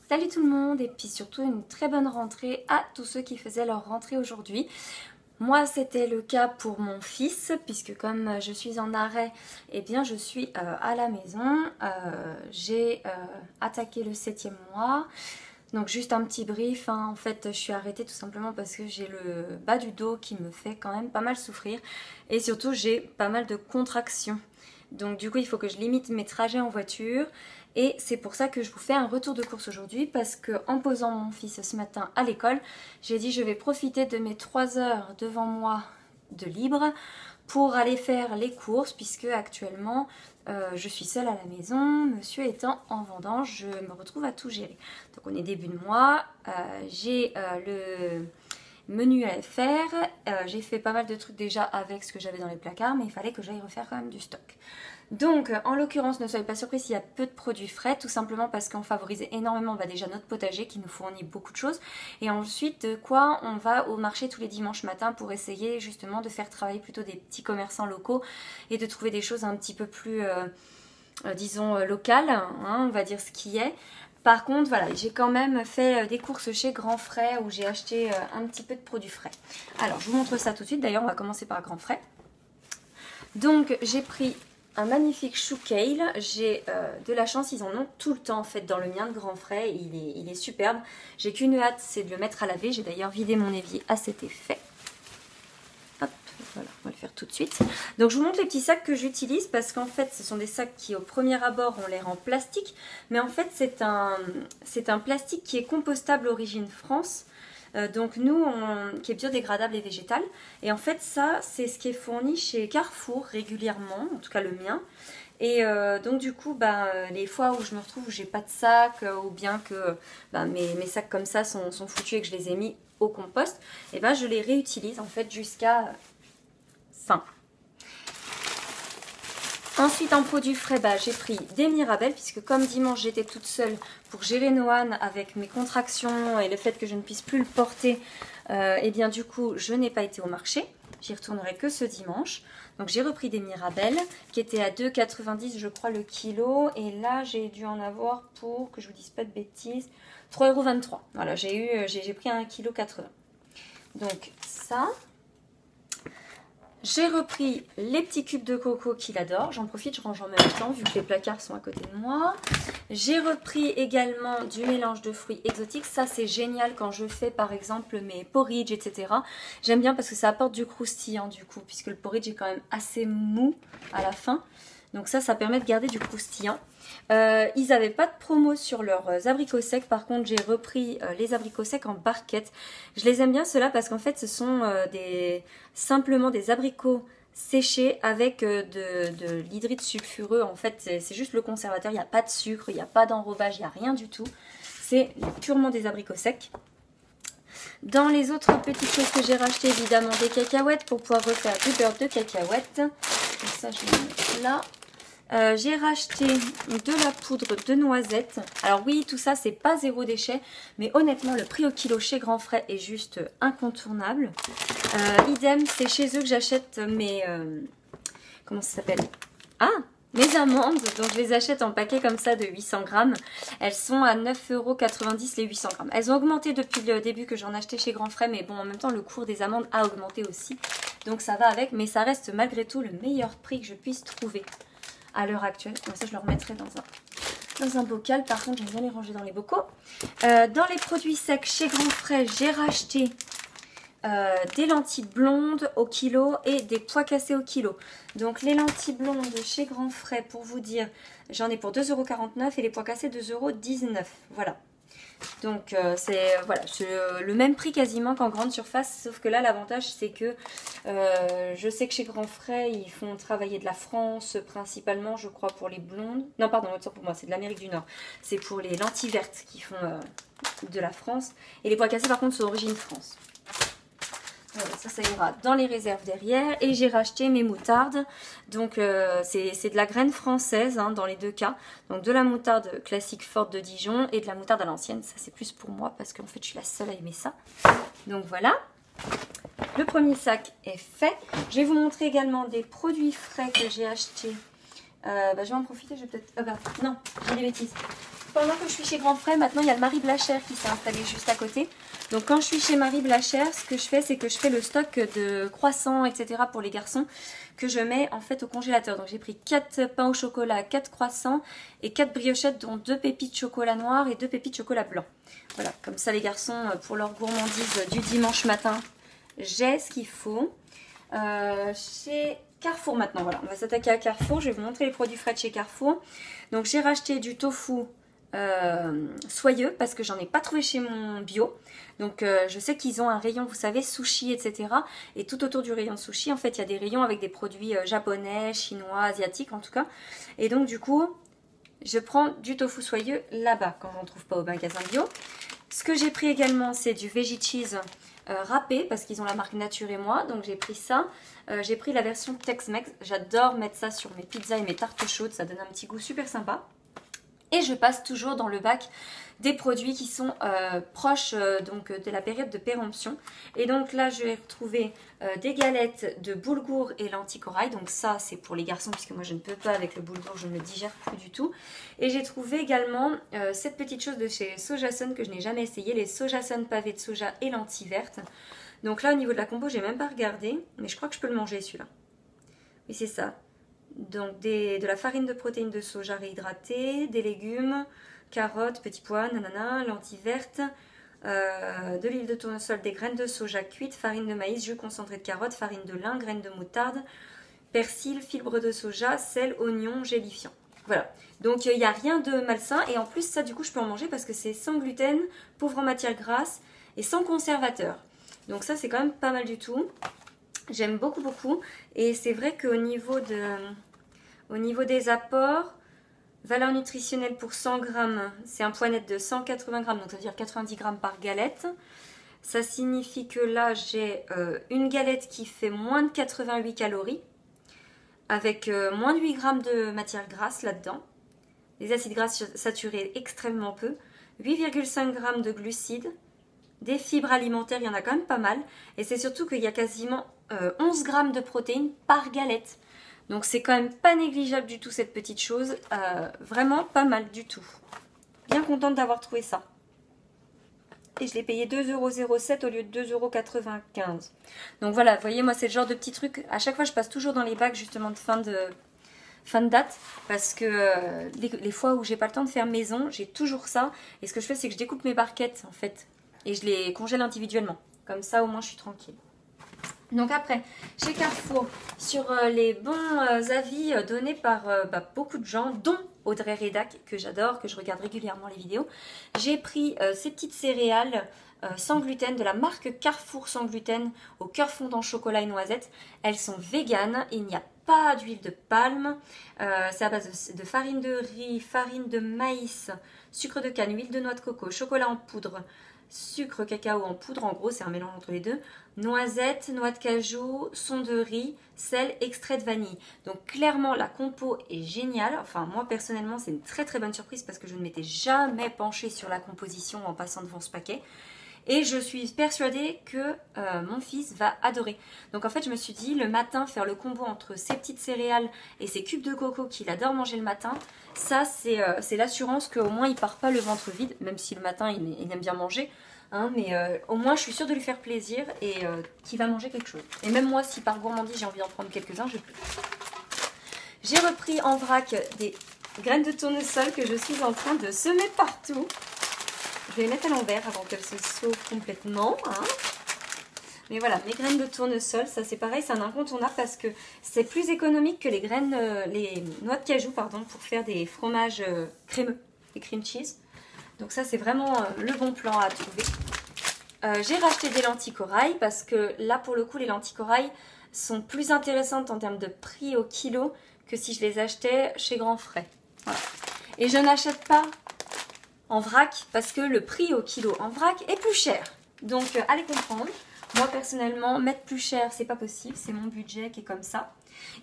Salut tout le monde et puis surtout une très bonne rentrée à tous ceux qui faisaient leur rentrée aujourd'hui. Moi c'était le cas pour mon fils puisque comme je suis en arrêt, eh bien je suis à la maison. J'ai attaqué le 7e mois. Donc juste un petit brief, hein. En fait je suis arrêtée tout simplement parce que j'ai le bas du dos qui me fait quand même pas mal souffrir. Et surtout j'ai pas mal de contractions. Donc du coup il faut que je limite mes trajets en voiture. Et c'est pour ça que je vous fais un retour de course aujourd'hui, parce que en posant mon fils ce matin à l'école, j'ai dit je vais profiter de mes 3 heures devant moi de libre pour aller faire les courses, puisque actuellement je suis seule à la maison, monsieur étant en vendange, je me retrouve à tout gérer. Donc on est début de mois, j'ai le menu à faire, j'ai fait pas mal de trucs déjà avec ce que j'avais dans les placards, mais il fallait que j'aille refaire quand même du stock. Donc en l'occurrence ne soyez pas surpris s'il y a peu de produits frais, tout simplement parce qu'on favorise énormément déjà notre potager qui nous fournit beaucoup de choses. Et ensuite de quoi on va au marché tous les dimanches matins pour essayer justement de faire travailler plutôt des petits commerçants locaux et de trouver des choses un petit peu plus disons locales, hein, on va dire ce qui est. Par contre, voilà, j'ai quand même fait des courses chez Grand Frais où j'ai acheté un petit peu de produits frais. Alors, je vous montre ça tout de suite. D'ailleurs, on va commencer par Grand Frais. Donc, j'ai pris un magnifique chou kale. J'ai de la chance, ils en ont tout le temps en fait dans le mien de Grand Frais. Il est superbe. J'ai qu'une hâte, c'est de le mettre à laver. J'ai d'ailleurs vidé mon évier à cet effet. Hop, voilà, on va le faire tout de suite. Donc je vous montre les petits sacs que j'utilise parce qu'en fait ce sont des sacs qui au premier abord ont l'air en plastique, mais en fait c'est un plastique qui est compostable origine France. Donc nous, qui est biodégradable et végétal. Et en fait ça c'est ce qui est fourni chez Carrefour régulièrement, en tout cas le mien. Et donc du coup, les fois où je me retrouve où j'ai pas de sac ou bien que mes sacs comme ça sont foutus et que je les ai mis au compost, et je les réutilise en fait jusqu'à fin. Ensuite en produits frais, j'ai pris des Mirabelles puisque comme dimanche j'étais toute seule pour gérer Noan avec mes contractions et le fait que je ne puisse plus le porter, et bien du coup je n'ai pas été au marché. J'y retournerai que ce dimanche. Donc j'ai repris des Mirabelles qui étaient à 2,90 je crois le kilo. Et là j'ai dû en avoir pour, que je vous dise pas de bêtises, 3,23 €. Voilà, j'ai pris 1,80 kg. Donc ça. J'ai repris les petits cubes de coco qu'il adore. J'en profite, je range en même temps vu que les placards sont à côté de moi. J'ai repris également du mélange de fruits exotiques. Ça, c'est génial quand je fais par exemple mes porridge, etc. J'aime bien parce que ça apporte du croustillant du coup, puisque le porridge est quand même assez mou à la fin. Donc ça permet de garder du croustillant. Ils n'avaient pas de promo sur leurs abricots secs. Par contre, j'ai repris les abricots secs en barquette. Je les aime bien ceux-là parce qu'en fait, ce sont simplement des abricots séchés avec de l'hydride sulfureux. En fait, c'est juste le conservateur. Il n'y a pas de sucre, il n'y a pas d'enrobage, il n'y a rien du tout. C'est purement des abricots secs. Dans les autres petites choses que j'ai racheté, évidemment des cacahuètes pour pouvoir refaire du beurre de cacahuètes. Et ça, je vais mettre là. J'ai racheté de la poudre de noisettes. Alors oui, tout ça c'est pas zéro déchet, mais honnêtement le prix au kilo chez Grand Frais est juste incontournable. Idem, c'est chez eux que j'achète mes comment ça s'appelle, mes amandes. Donc je les achète en paquet comme ça de 800 grammes. Elles sont à 9,90 € les 800 grammes. Elles ont augmenté depuis le début que j'en achetais chez Grand Frais, mais bon en même temps le cours des amandes a augmenté aussi. Donc ça va avec, mais ça reste malgré tout le meilleur prix que je puisse trouver à l'heure actuelle. Comme ça je le remettrai dans un bocal. Par contre j'aime bien les ranger dans les bocaux. Dans les produits secs chez Grand Frais, j'ai racheté des lentilles blondes au kilo et des pois cassés au kilo. Donc les lentilles blondes chez Grand Frais, pour vous dire, j'en ai pour 2,49 € et les pois cassés 2,19 €. Voilà. Donc c'est le même prix quasiment qu'en grande surface, sauf que là l'avantage c'est que je sais que chez Grand Frais ils font travailler de la France principalement, je crois, pour les blondes. Non pardon, autant pour moi, c'est de l'Amérique du Nord. C'est pour les lentilles vertes qui font de la France. Et les pois cassés par contre sont d'origine France. Voilà, ça ira dans les réserves derrière. Et j'ai racheté mes moutardes. Donc c'est de la graine française dans les deux cas. Donc de la moutarde classique forte de Dijon et de la moutarde à l'ancienne. Ça c'est plus pour moi parce qu'en fait je suis la seule à aimer ça. Donc voilà. Le premier sac est fait. Je vais vous montrer également des produits frais que j'ai achetés. Je vais en profiter. Je vais peut-être... non, j'ai des bêtises. pendant que je suis chez Grand Frais, maintenant il y a le Marie Blachère qui s'est installé juste à côté. Donc quand je suis chez Marie Blachère, ce que je fais, c'est que je fais le stock de croissants, etc. pour les garçons, que je mets en fait au congélateur. Donc j'ai pris 4 pains au chocolat, 4 croissants et 4 briochettes, dont 2 pépites de chocolat noir et 2 pépites de chocolat blanc. Voilà, comme ça les garçons, pour leur gourmandise du dimanche matin, j'ai ce qu'il faut. Chez Carrefour maintenant, voilà, on va s'attaquer à Carrefour. Je vais vous montrer les produits frais de chez Carrefour. Donc j'ai racheté du tofu soyeux parce que j'en ai pas trouvé chez mon bio. Donc je sais qu'ils ont un rayon, vous savez, sushi, etc. Et tout autour du rayon sushi, en fait, il y a des rayons avec des produits japonais, chinois, asiatiques en tout cas. Et donc du coup, je prends du tofu soyeux là-bas quand j'en trouve pas au magasin bio. Ce que j'ai pris également, c'est du veggie cheese râpé parce qu'ils ont la marque Nature et Moi. Donc j'ai pris ça. J'ai pris la version Tex-Mex. J'adore mettre ça sur mes pizzas et mes tartes chaudes. Ça donne un petit goût super sympa. Et je passe toujours dans le bac des produits qui sont proches donc, de la période de péremption. Et donc là, je vais retrouver des galettes de boulgour et lentilles corail. Donc ça, c'est pour les garçons puisque moi, je ne peux pas avec le boulgour, je ne le digère plus du tout. Et j'ai trouvé également cette petite chose de chez Sojason que je n'ai jamais essayé, les Sojason pavés de soja et lentilles vertes. Donc là, au niveau de la compo, j'ai même pas regardé, mais je crois que je peux le manger celui-là. Oui, c'est ça. Donc de la farine de protéines de soja réhydratée, des légumes, carottes, petits pois, nanana, lentilles vertes, de l'huile de tournesol, des graines de soja cuites, farine de maïs, jus concentré de carottes, farine de lin, graines de moutarde, persil, fibre de soja, sel, oignon, gélifiant. Voilà, donc il n'y a rien de malsain et en plus ça du coup je peux en manger parce que c'est sans gluten, pauvre en matière grasse et sans conservateur. Donc ça c'est quand même pas mal du tout. J'aime beaucoup beaucoup et c'est vrai qu'au niveau des apports, valeur nutritionnelle pour 100 grammes, c'est un poids net de 180 grammes, donc ça veut dire 90 grammes par galette. Ça signifie que là j'ai une galette qui fait moins de 88 calories, avec moins de 8 grammes de matière grasse là-dedans, des acides gras saturés extrêmement peu, 8,5 grammes de glucides, des fibres alimentaires, il y en a quand même pas mal, et c'est surtout qu'il y a quasiment 11 grammes de protéines par galette. Donc c'est quand même pas négligeable du tout cette petite chose, vraiment pas mal du tout. Bien contente d'avoir trouvé ça. Et je l'ai payé 2,07 € au lieu de 2,95 €. Donc voilà, vous voyez, moi c'est le genre de petit truc, à chaque fois je passe toujours dans les bacs justement de fin de date, parce que les fois où j'ai pas le temps de faire maison, j'ai toujours ça. Et ce que je fais, c'est que je découpe mes barquettes en fait, et je les congèle individuellement. Comme ça au moins je suis tranquille. Donc après, chez Carrefour, sur les bons avis donnés par beaucoup de gens, dont Audrey Redac, que j'adore, que je regarde régulièrement les vidéos, j'ai pris ces petites céréales sans gluten de la marque Carrefour sans gluten au cœur fondant chocolat et noisette. Elles sont véganes, il n'y a pas d'huile de palme, c'est à base de farine de riz, farine de maïs, sucre de canne, huile de noix de coco, chocolat en poudre, sucre cacao en poudre, en gros c'est un mélange entre les deux, noisettes, noix de cajou, son de riz, sel, extrait de vanille. Donc clairement la compo est géniale, enfin moi personnellement c'est une très très bonne surprise parce que je ne m'étais jamais penchée sur la composition en passant devant ce paquet. Et je suis persuadée que mon fils va adorer. Donc en fait je me suis dit le matin faire le combo entre ces petites céréales et ces cubes de coco qu'il adore manger le matin, ça c'est l'assurance qu'au moins il part pas le ventre vide, même si le matin il aime bien manger, hein, mais au moins je suis sûre de lui faire plaisir et qu'il va manger quelque chose. Et même moi si par gourmandise j'ai envie d'en prendre quelques-uns, je peux. J'ai repris en vrac des graines de tournesol que je suis en train de semer partout. Je vais les mettre à l'envers avant qu'elles se sauvent complètement. Hein. Mais voilà, mes graines de tournesol, ça c'est pareil, c'est un incontournable parce que c'est plus économique que les noix de cajou, pardon, pour faire des fromages crémeux, des cream cheese. Donc ça c'est vraiment le bon plan à trouver. J'ai racheté des lentilles corail parce que là pour le coup les lentilles corail sont plus intéressantes en termes de prix au kilo que si je les achetais chez Grand Frais. Voilà. Et je n'achète pas en vrac parce que le prix au kilo en vrac est plus cher. Donc allez comprendre. Moi personnellement mettre plus cher c'est pas possible, c'est mon budget qui est comme ça.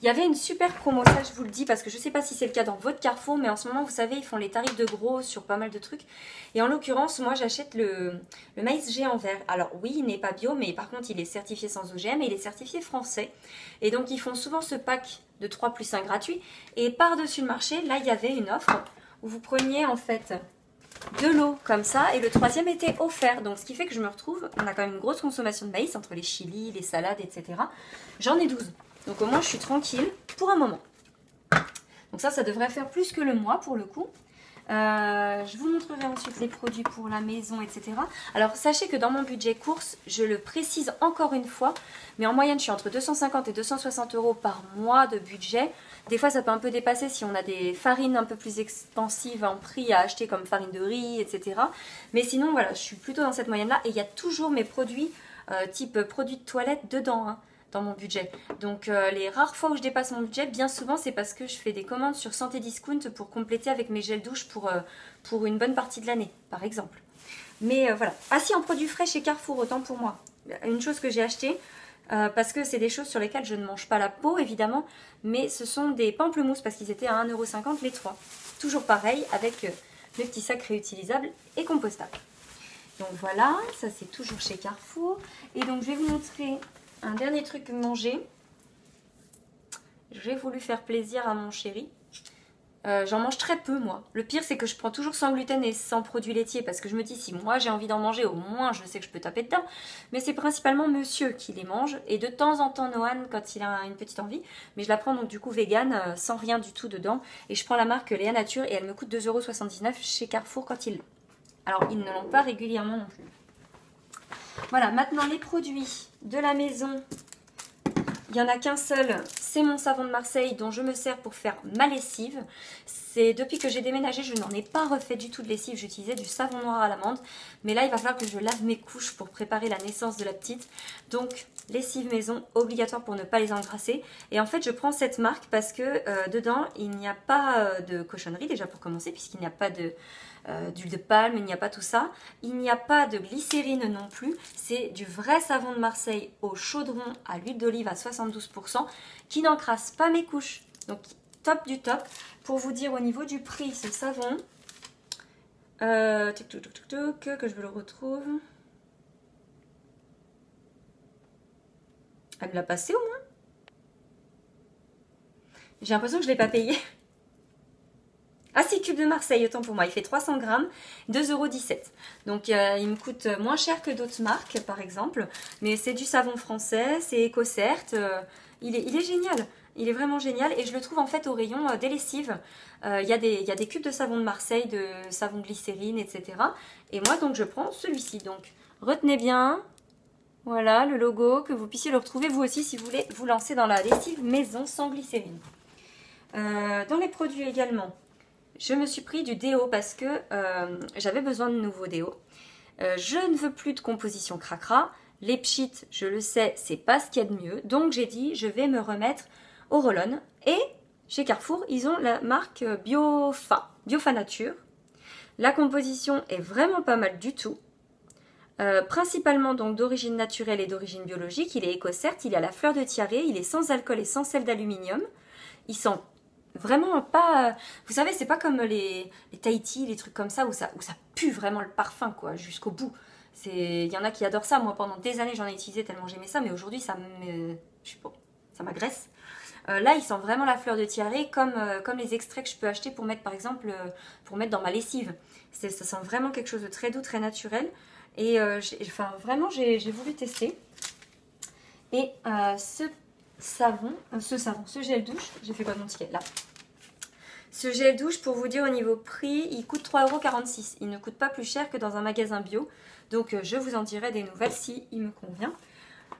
Il y avait une super promo, ça je vous le dis parce que je sais pas si c'est le cas dans votre Carrefour, mais en ce moment vous savez ils font les tarifs de gros sur pas mal de trucs. Et en l'occurrence moi j'achète le maïs géant vert. Alors oui il n'est pas bio mais par contre il est certifié sans OGM et il est certifié français. Et donc ils font souvent ce pack de 3 plus 1 gratuit. Et par dessus le marché là il y avait une offre où vous preniez en fait de l'eau comme ça et le troisième était offert. Donc ce qui fait que je me retrouve, on a quand même une grosse consommation de maïs entre les chilis, les salades, etc. J'en ai 12. Donc au moins je suis tranquille pour un moment. Donc ça devrait faire plus que le mois pour le coup. Je vous montrerai ensuite les produits pour la maison, etc. Alors sachez que dans mon budget course, je le précise encore une fois, mais en moyenne je suis entre 250 et 260 € par mois de budget. Des fois ça peut un peu dépasser si on a des farines un peu plus expensives en prix à acheter comme farine de riz, etc. Mais sinon voilà, je suis plutôt dans cette moyenne là et il y a toujours mes produits type produits de toilette dedans, hein, dans mon budget. Donc les rares fois où je dépasse mon budget, bien souvent c'est parce que je fais des commandes sur Santé Discount pour compléter avec mes gels douche pour une bonne partie de l'année, par exemple. Mais voilà. Ah si, en produits frais chez Carrefour, autant pour moi. Une chose que j'ai achetée, parce que c'est des choses sur lesquelles je ne mange pas la peau, évidemment, mais ce sont des pamplemousses, parce qu'ils étaient à 1,50 € les 3. Toujours pareil, avec mes petits sacs réutilisables et compostables. Donc voilà, ça c'est toujours chez Carrefour. Et donc je vais vous montrer un dernier truc manger. J'ai voulu faire plaisir à mon chéri. J'en mange très peu moi. Le pire c'est que je prends toujours sans gluten et sans produits laitiers parce que je me dis si moi j'ai envie d'en manger au moins je sais que je peux taper dedans. Mais c'est principalement monsieur qui les mange et de temps en temps Noan quand il a une petite envie. Mais je la prends donc du coup vegan sans rien du tout dedans. Et je prends la marque Léa Nature et elle me coûte 2,79 € chez Carrefour quand ils l'ont. Alors ils ne l'ont pas régulièrement non plus. Voilà, maintenant les produits de la maison, il n'y en a qu'un seul, c'est mon savon de Marseille dont je me sers pour faire ma lessive. C'est depuis que j'ai déménagé, je n'en ai pas refait du tout de lessive, j'utilisais du savon noir à l'amande. Mais là, il va falloir que je lave mes couches pour préparer la naissance de la petite. Donc, lessive maison, obligatoire pour ne pas les engrasser. Et en fait, je prends cette marque parce que dedans, il n'y a pas de cochonnerie déjà pour commencer, puisqu'il n'y a pas d'huile de palme, il n'y a pas tout ça. Il n'y a pas de glycérine non plus. C'est du vrai savon de Marseille au chaudron à l'huile d'olive à 72% qui n'encrasse pas mes couches. Donc top du top. Pour vous dire au niveau du prix, ce savon, que je le retrouve. Elle me l'a passé au moins. J'ai l'impression que je ne l'ai pas payé. Ah si, cube de Marseille, autant pour moi, il fait 300 grammes, 2,17 €. Donc il me coûte moins cher que d'autres marques par exemple, mais c'est du savon français, c'est EcoCert, il est génial, il est vraiment génial et je le trouve en fait au rayon des lessives. Il y a des cubes de savon de Marseille, de savon glycérine, etc. Et moi donc je prends celui-ci, donc retenez bien, voilà le logo, que vous puissiez le retrouver vous aussi si vous voulez vous lancer dans la lessive maison sans glycérine. Dans les produits également, je me suis pris du déo parce que j'avais besoin de nouveaux déos. Je ne veux plus de composition cracra. Les pchites, je le sais, c'est pas ce qu'il y a de mieux. Donc j'ai dit, je vais me remettre au roll-on. Et chez Carrefour, ils ont la marque Biofa Nature. La composition est vraiment pas mal du tout. Principalement donc d'origine naturelle et d'origine biologique. Il est EcoCert, il est à la fleur de tiare, il est sans alcool et sans sel d'aluminium. Il sent vraiment pas... Vous savez, c'est pas comme les Tahiti, les trucs comme ça, où ça pue vraiment le parfum, quoi, jusqu'au bout. Il y en a qui adorent ça. Moi, pendant des années, j'en ai utilisé tellement j'aimais ça, mais aujourd'hui, ça m'agresse. Là, il sent vraiment la fleur de tiare, comme les extraits que je peux acheter pour mettre, par exemple, pour mettre dans ma lessive. Ça sent vraiment quelque chose de très doux, très naturel. Et vraiment, j'ai voulu tester. Et ce gel douche, j'ai fait quoi de mon ticket là. Ce gel douche, pour vous dire au niveau prix, il coûte 3,46 €. Il ne coûte pas plus cher que dans un magasin bio. Donc je vous en dirai des nouvelles si il me convient.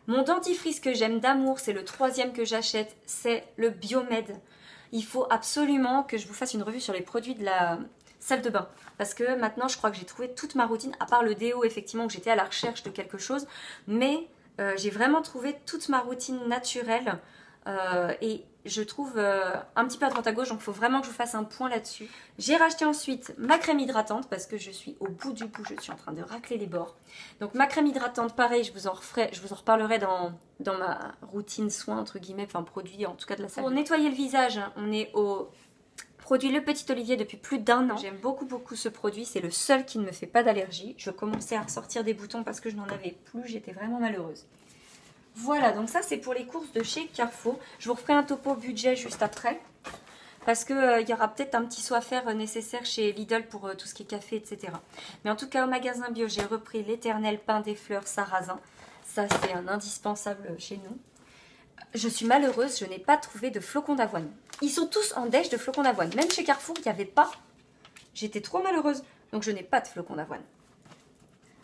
Mon dentifrice que j'aime d'amour, c'est le 3e que j'achète, c'est le Biomed. Il faut absolument que je vous fasse une revue sur les produits de la salle de bain. Parce que maintenant, je crois que j'ai trouvé toute ma routine, à part le déo, effectivement, que j'étais à la recherche de quelque chose. Mais j'ai vraiment trouvé toute ma routine naturelle et je trouve un petit peu à droite à gauche, donc il faut vraiment que je vous fasse un point là-dessus. J'ai racheté ensuite ma crème hydratante parce que je suis au bout du bout, je suis en train de racler les bords. Donc ma crème hydratante, pareil, je vous en reparlerai dans ma routine soin, entre guillemets, enfin produit en tout cas de la salle. Pour nettoyer le visage, on est au produit Le Petit Olivier depuis plus d'1 an. J'aime beaucoup ce produit, c'est le seul qui ne me fait pas d'allergie. Je commençais à ressortir des boutons parce que je n'en avais plus, j'étais vraiment malheureuse. Voilà, donc ça c'est pour les courses de chez Carrefour. Je vous referai un topo budget juste après. parce qu'il y aura peut-être un petit saut à faire nécessaire chez Lidl pour tout ce qui est café, etc. Mais en tout cas, au magasin bio, j'ai repris l'éternel pain des fleurs sarrasin. Ça, c'est un indispensable chez nous. Je suis malheureuse, je n'ai pas trouvé de flocons d'avoine. Ils sont tous en dèche de flocons d'avoine. Même chez Carrefour, il n'y avait pas. J'étais trop malheureuse. Donc, je n'ai pas de flocons d'avoine.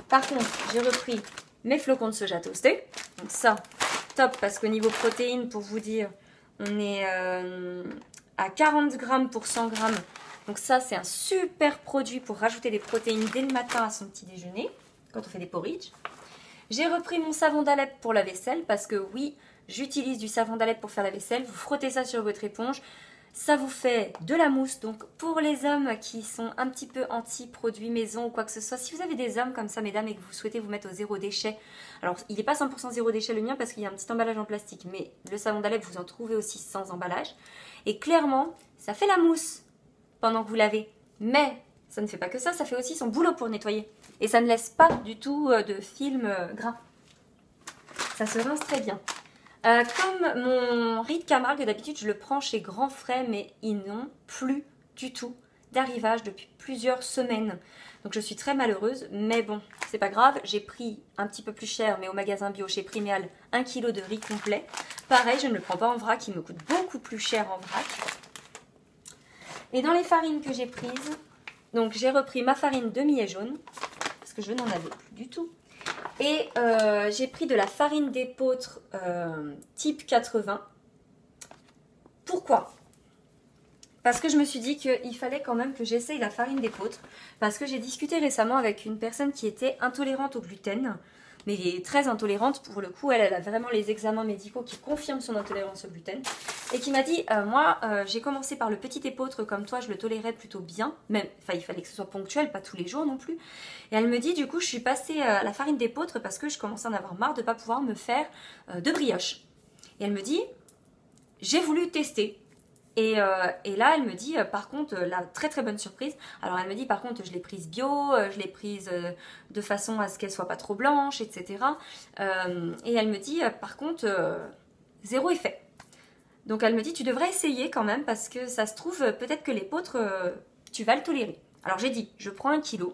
Par contre, j'ai repris mes flocons de soja toastés. Donc ça, top, parce qu'au niveau protéines, pour vous dire, on est à 40 grammes pour 100 grammes. Donc ça, c'est un super produit pour rajouter des protéines dès le matin à son petit déjeuner, quand on fait des porridge. J'ai repris mon savon d'Alep pour la vaisselle, parce que oui, j'utilise du savon d'Alep pour faire la vaisselle. Vous frottez ça sur votre éponge. Ça vous fait de la mousse. Donc pour les hommes qui sont un petit peu anti-produits maison ou quoi que ce soit, si vous avez des hommes comme ça, mesdames, et que vous souhaitez vous mettre au zéro déchet, alors il n'est pas 100% zéro déchet le mien parce qu'il y a un petit emballage en plastique, mais le savon d'Alep, vous en trouvez aussi sans emballage. Et clairement, ça fait la mousse pendant que vous lavez. Mais ça ne fait pas que ça fait aussi son boulot pour nettoyer. Et ça ne laisse pas du tout de film gras. Ça se rince très bien. Comme mon riz de Camargue, d'habitude je le prends chez Grand Frais, mais ils n'ont plus du tout d'arrivage depuis plusieurs semaines. Donc je suis très malheureuse, mais bon, c'est pas grave. J'ai pris un petit peu plus cher, mais au magasin bio chez Priméal, 1 kg de riz complet. Pareil, je ne le prends pas en vrac, il me coûte beaucoup plus cher en vrac. Et dans les farines que j'ai prises, donc j'ai repris ma farine de millet jaune, parce que je n'en avais plus du tout. Et j'ai pris de la farine d'épeautre type 80. Pourquoi? Parce que je me suis dit qu'il fallait quand même que j'essaye la farine d'épeautre. Parce que j'ai discuté récemment avec une personne qui était intolérante au gluten. Mais elle est très intolérante. Pour le coup, elle a vraiment les examens médicaux qui confirment son intolérance au gluten. Et qui m'a dit, moi, j'ai commencé par le petit épeautre comme toi, je le tolérais plutôt bien. Même, enfin, il fallait que ce soit ponctuel, pas tous les jours non plus. Et elle me dit, du coup, je suis passée à la farine d'épeautre parce que je commençais à en avoir marre de ne pas pouvoir me faire de brioche. Et elle me dit, j'ai voulu tester. Et là, elle me dit, par contre, la très très bonne surprise. Alors, elle me dit, par contre, je l'ai prise bio, je l'ai prise de façon à ce qu'elle soit pas trop blanche, etc. Et elle me dit, par contre, zéro effet. Donc, elle me dit, tu devrais essayer quand même parce que ça se trouve, peut-être que l'épeautre, tu vas le tolérer. Alors, j'ai dit, je prends 1 kilo,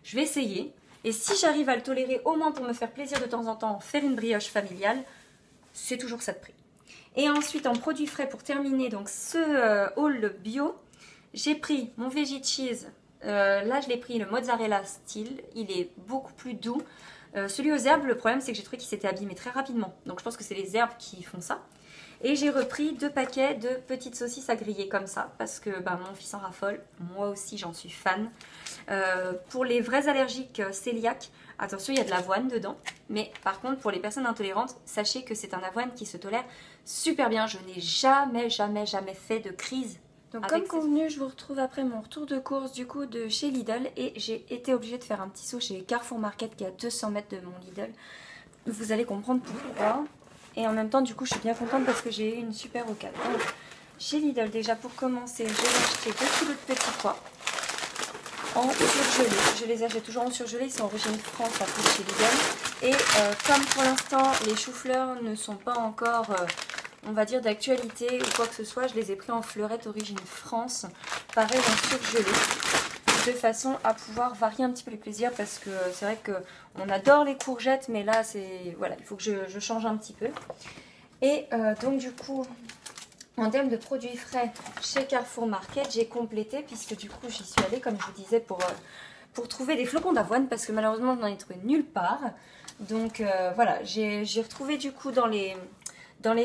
je vais essayer. Et si j'arrive à le tolérer, au moins pour me faire plaisir de temps en temps, faire une brioche familiale, c'est toujours ça de prix. Et ensuite, en produits frais, pour terminer donc ce haul bio, j'ai pris mon veggie cheese. Là, je l'ai pris le mozzarella style. Il est beaucoup plus doux. Celui aux herbes, le problème, c'est que j'ai trouvé qu'il s'était abîmé très rapidement. Donc, je pense que c'est les herbes qui font ça. Et j'ai repris 2 paquets de petites saucisses à griller comme ça. Parce que mon fils en raffole. Moi aussi, j'en suis fan. Pour les vrais allergiques cœliaques, attention, il y a de l'avoine dedans. Mais par contre, pour les personnes intolérantes, sachez que c'est un avoine qui se tolère super bien. Je n'ai jamais fait de crise. Donc comme convenu, je vous retrouve après mon retour de course du coup de chez Lidl. Et j'ai été obligée de faire un petit saut chez Carrefour Market qui est à 200 mètres de mon Lidl. Vous allez comprendre pourquoi. Et en même temps, du coup, je suis bien contente parce que j'ai eu une super occasion. Donc, chez Lidl, déjà pour commencer, j'ai acheté 2 kg de petits pois en surgelé. Je les achète toujours en surgelé, ils sont origine France à plus chez Lidl. Et comme pour l'instant les choux-fleurs ne sont pas encore, on va dire, d'actualité ou quoi que ce soit, je les ai pris en fleurette origine France, pareil en surgelé, de façon à pouvoir varier un petit peu les plaisirs parce que c'est vrai qu'on adore les courgettes, mais là c'est voilà, il faut que je change un petit peu. Et donc du coup, en termes de produits frais, chez Carrefour Market, j'ai complété puisque du coup j'y suis allée, comme je vous disais, pour trouver des flocons d'avoine parce que malheureusement je n'en ai trouvé nulle part. Donc voilà, j'ai retrouvé du coup dans les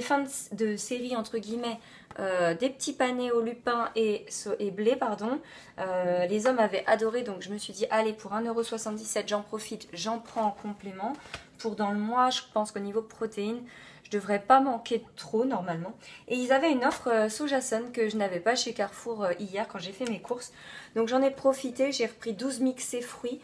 fins de série entre guillemets des petits panais au lupin et blé, pardon. Les hommes avaient adoré, donc je me suis dit allez, pour 1,77 € j'en profite, j'en prends en complément. Pour dans le mois, je pense qu'au niveau protéines, je devrais pas manquer trop normalement. Et ils avaient une offre Sojasun que je n'avais pas chez Carrefour hier quand j'ai fait mes courses. Donc j'en ai profité, j'ai repris 12 mixés fruits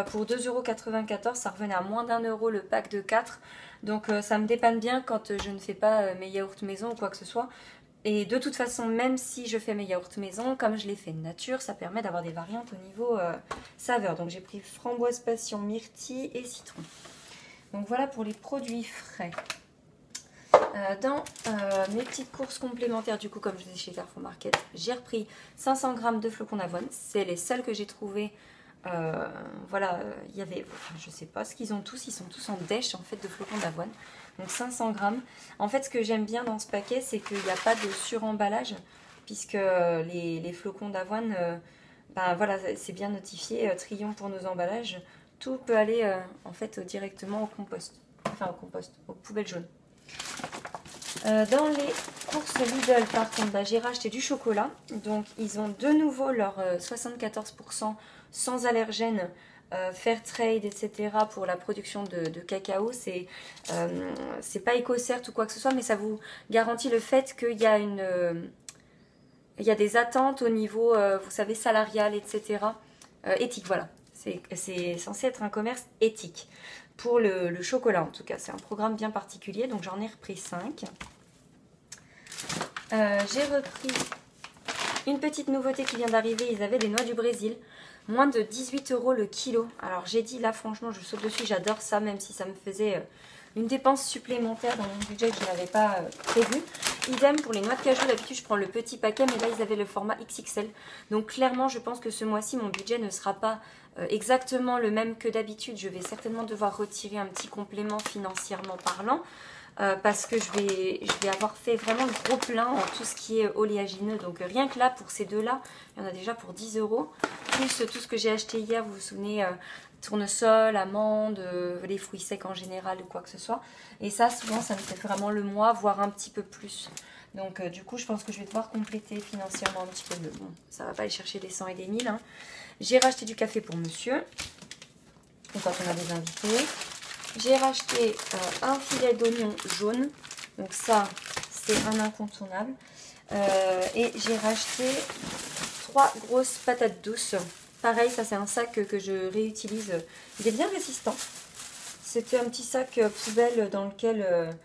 pour 2,94 €. Ça revenait à moins d'1 € le pack de 4. Donc ça me dépanne bien quand je ne fais pas mes yaourts maison ou quoi que ce soit. Et de toute façon, même si je fais mes yaourts maison, comme je les fais nature, ça permet d'avoir des variantes au niveau saveur. Donc j'ai pris framboise, passion, myrtille et citron. Donc voilà pour les produits frais. Dans mes petites courses complémentaires, du coup, comme je disais chez Carrefour Market, j'ai repris 500 grammes de flocons d'avoine. C'est les seuls que j'ai trouvés. Voilà, il y avait, enfin, je sais pas ce qu'ils ont tous, ils sont tous en dèche en fait de flocons d'avoine. Donc 500 grammes. En fait, ce que j'aime bien dans ce paquet, c'est qu'il n'y a pas de suremballage, puisque les flocons d'avoine, ben voilà, c'est bien notifié, trions pour nos emballages. Tout peut aller en fait directement au compost, enfin au compost, aux poubelles jaunes. Dans les courses Lidl, par contre, bah, j'ai racheté du chocolat. Donc, ils ont de nouveau leur 74% sans allergènes, fair trade, etc. pour la production de cacao. C'est pas EcoCert ou quoi que ce soit, mais ça vous garantit le fait qu'il y a il y a des attentes au niveau, vous savez, salarial, etc. Éthique, voilà. C'est censé être un commerce éthique. Pour le chocolat, en tout cas. C'est un programme bien particulier, donc j'en ai repris 5. J'ai repris une petite nouveauté qui vient d'arriver. Ils avaient des noix du Brésil. Moins de 18 € le kilo. Alors j'ai dit, là franchement, je saute dessus. J'adore ça, même si ça me faisait une dépense supplémentaire dans mon budget que je n'avais pas prévu. Idem pour les noix de cajou. D'habitude, je prends le petit paquet, mais là, ils avaient le format XXL. Donc clairement, je pense que ce mois-ci, mon budget ne sera pas exactement le même que d'habitude. Je vais certainement devoir retirer un petit complément financièrement parlant. Parce que je vais avoir fait vraiment le gros plein en tout ce qui est oléagineux. Donc rien que là, pour ces deux-là, il y en a déjà pour 10 €. Plus tout ce que j'ai acheté hier, vous vous souvenez, tournesol, amandes, les fruits secs en général ou quoi que ce soit. Et ça, souvent, ça me fait vraiment le mois, voire un petit peu plus. Donc du coup, je pense que je vais devoir compléter financièrement un petit peu mieux. Bon, ça va pas aller chercher des 100 et des 1000. Hein. J'ai racheté du café pour monsieur. Et quand on a des invités. J'ai racheté un filet d'oignon jaune. Donc ça, c'est un incontournable. Et j'ai racheté 3 grosses patates douces. Pareil, ça c'est un sac que je réutilise. Il est bien résistant. C'était un petit sac poubelle dans lequel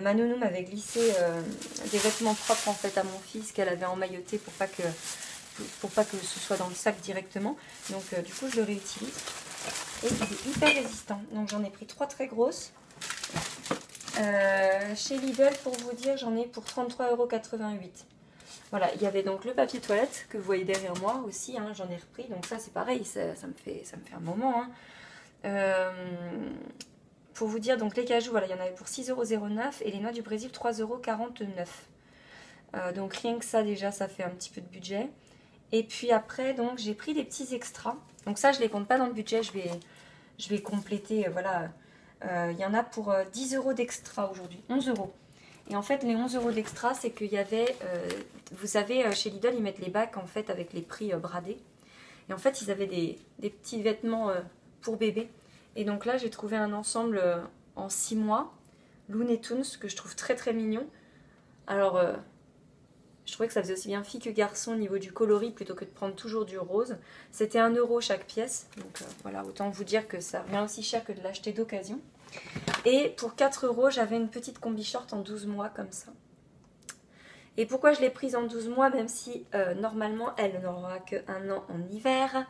ma nounou m'avait glissé des vêtements propres en fait à mon fils qu'elle avait emmailloté pour pas que ce soit dans le sac directement. Donc du coup, je le réutilise. Et il est hyper résistant. Donc j'en ai pris 3 très grosses. Chez Lidl, pour vous dire, j'en ai pour 33,88 €. Voilà, il y avait donc le papier toilette que vous voyez derrière moi aussi. Hein, j'en ai repris. Donc ça, c'est pareil, ça me fait un moment. Hein. Pour vous dire, donc les cajous, voilà, il y en avait pour 6,09 € et les noix du Brésil 3,49 €. Donc rien que ça, déjà, ça fait un petit peu de budget. Et puis après, donc j'ai pris des petits extras. Donc ça, je ne les compte pas dans le budget. Je vais compléter. Voilà. Il y en a pour 10 € d'extra aujourd'hui. 11 €. Et en fait, les 11 € d'extra, c'est qu'il y avait... vous savez, chez Lidl, ils mettent les bacs en fait avec les prix bradés. Et en fait, ils avaient des petits vêtements pour bébé. Et donc là, j'ai trouvé un ensemble en 6 mois. Looney Tunes, que je trouve très très mignon. Alors... je trouvais que ça faisait aussi bien fille que garçon au niveau du coloris plutôt que de prendre toujours du rose. C'était 1 € chaque pièce. Donc voilà, autant vous dire que ça revient aussi cher que de l'acheter d'occasion. Et pour 4 €, j'avais une petite combi short en 12 mois comme ça. Et pourquoi je l'ai prise en 12 mois, même si normalement elle n'aura qu'un an en hiver,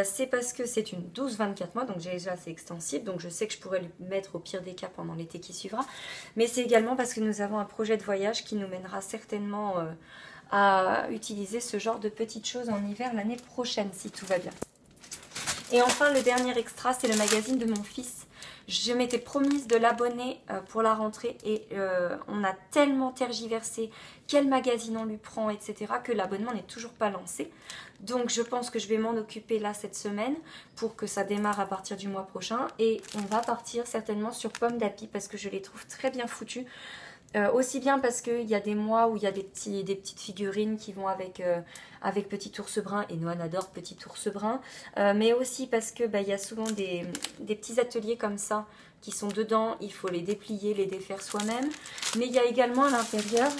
c'est parce que c'est une 12-24 mois, donc déjà c'est extensible, donc je sais que je pourrais le mettre au pire des cas pendant l'été qui suivra, mais c'est également parce que nous avons un projet de voyage qui nous mènera certainement à utiliser ce genre de petites choses en hiver l'année prochaine, si tout va bien. Et enfin, le dernier extra, c'est le magazine de mon fils. Je m'étais promise de l'abonner pour la rentrée et on a tellement tergiversé quel magazine on lui prend, etc. que l'abonnement n'est toujours pas lancé. Donc je pense que je vais m'en occuper là cette semaine pour que ça démarre à partir du mois prochain. Et on va partir certainement sur Pomme d'Api parce que je les trouve très bien foutus. Aussi bien parce qu'il y a des mois où il y a des petites figurines qui vont avec Petit Ours Brun, et Noan adore Petit Ours Brun, mais aussi parce que il y a souvent des petits ateliers comme ça qui sont dedans, il faut les déplier, les défaire soi-même, mais il y a également à l'intérieur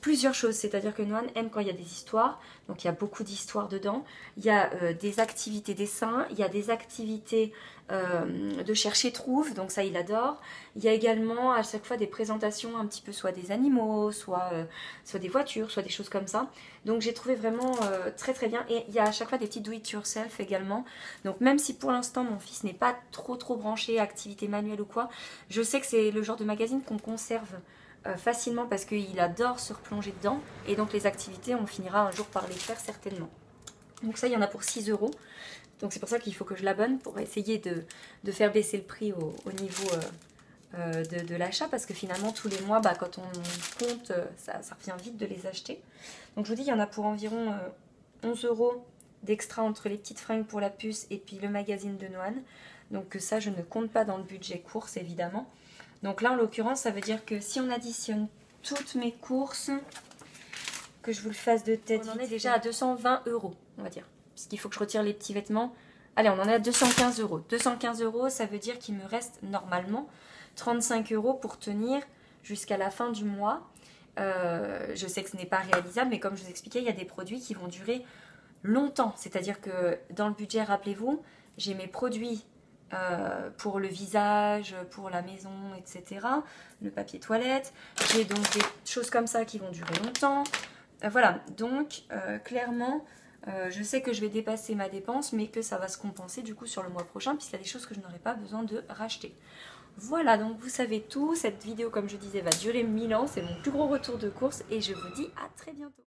plusieurs choses, c'est-à-dire que Noan aime quand il y a des histoires, donc il y a beaucoup d'histoires dedans, il y a des activités dessins, il y a des activités de chercher trouve, donc ça il adore, il y a également à chaque fois des présentations un petit peu soit des animaux, soit des voitures, soit des choses comme ça, donc j'ai trouvé vraiment très très bien, et il y a à chaque fois des petits do it yourself également, donc même si pour l'instant mon fils n'est pas trop branché activité manuelle ou quoi, je sais que c'est le genre de magazine qu'on conserve facilement parce qu'il adore se replonger dedans. Et donc les activités, on finira un jour par les faire certainement. Donc ça, il y en a pour 6 €. Donc c'est pour ça qu'il faut que je l'abonne pour essayer de faire baisser le prix au niveau de l'achat. Parce que finalement, tous les mois, quand on compte, ça revient vite de les acheter. Donc je vous dis, il y en a pour environ 11 € d'extra entre les petites fringues pour la puce et puis le magazine de Noan. Donc ça, je ne compte pas dans le budget course, évidemment. Donc là, en l'occurrence, ça veut dire que si on additionne toutes mes courses, que je vous le fasse de tête, on en est déjà à 220 €, on va dire. Parce qu'il faut que je retire les petits vêtements. Allez, on en est à 215 €. 215 €, ça veut dire qu'il me reste normalement 35 € pour tenir jusqu'à la fin du mois. Je sais que ce n'est pas réalisable, mais comme je vous expliquais, il y a des produits qui vont durer longtemps. C'est-à-dire que dans le budget, rappelez-vous, j'ai mes produits pour le visage, pour la maison, etc. Le papier toilette. J'ai donc des choses comme ça qui vont durer longtemps. Voilà, donc clairement, je sais que je vais dépasser ma dépense, mais que ça va se compenser du coup sur le mois prochain, puisqu'il y a des choses que je n'aurai pas besoin de racheter. Voilà, donc vous savez tout. Cette vidéo, comme je disais, va durer 1000 ans. C'est mon plus gros retour de course et je vous dis à très bientôt.